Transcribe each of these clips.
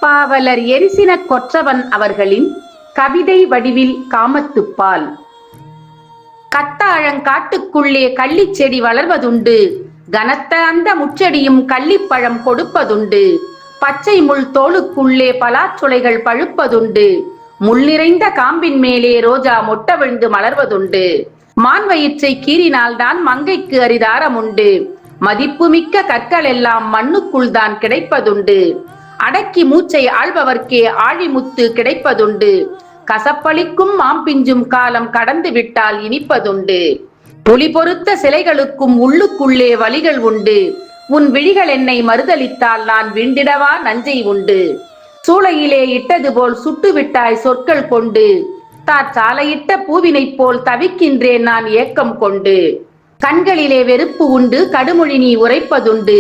பாவலர் எரிசின கொற்றவன் அவர்களின் கவிதை வடிவில் காமத்துப்பால். கத்தாழங்காட்டுக்குள்ளே கள்ளிச் செடி வளர்வதுண்டு, கனத்த அந்த முச்செடியும் கள்ளிப்பழம் கொடுப்பதுண்டு. பச்சை முள் தோளுக்குள்ளே பலாச்சுளைகள் பழுப்பதுண்டு, முள் நிறைந்த காம்பின் மேலே ரோஜா மொட்டவிழ்ந்து மலர்வதுண்டு. மான் வயிற்றை கீறினால்தான் மங்கைக்கு அரிதாரம் உண்டு, மதிப்புமிக்க கற்கள் எல்லாம் மண்ணுக்குள் தான் கிடைப்பதுண்டு. அடக்கி மூச்சை ஆள்பவர்க்கே ஆழிமுத்து கிடைப்பதுண்டு, கசப்பளிக்கும் மாம்பிஞ்சும் காலம் கடந்து விட்டால் இனிப்பதுண்டு. ஒளி பொருத்த சிலைகளுக்கும் உள்ளுக்குள்ளே வலிகள் உண்டு, உன் விழிகள் என்னை மறுதளித்தால் நான் வீண்டிடவா நஞ்சை உண்டு. சூளையிலே இட்டது போல் சுட்டுவிட்டாய் சொற்கள் கொண்டு, சாலையிட்ட பூவினைப் போல் தவிக்கின்றேன் நான் ஏக்கம் கொண்டு. கண்களிலே வெறுப்பு உண்டு, கடுமொழி நீ உரைப்பதுண்டு,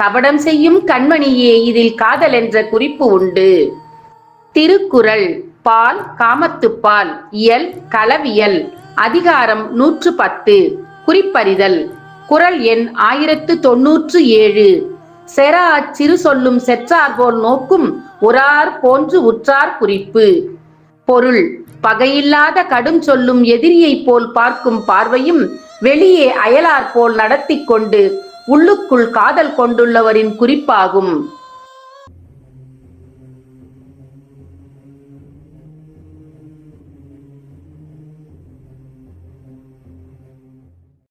கபடம் செய்யும் கண்மணியே இதில் காதல் என்ற குறிப்பு உண்டு. திருக்குறள். பால் காமத்துப்பால். இயல் களவியல். அதிகாரம் 110. குறிப்பறிதல். குறள் எண் 1097. செரா சிறு சொல்லும் செற்றார் போல் நோக்கும் உறார் போன்று உற்றார் குறிப்பு. பொருள்: பகையில்லாத கடும் சொல்லும் எதிரியைப் போல் பார்க்கும் பார்வையும் வெளியே அயலார் போல் நடத்தி கொண்டு உள்ளுக்குள் காதல் கொண்டுள்ளவரின் குறிப்பாகும்.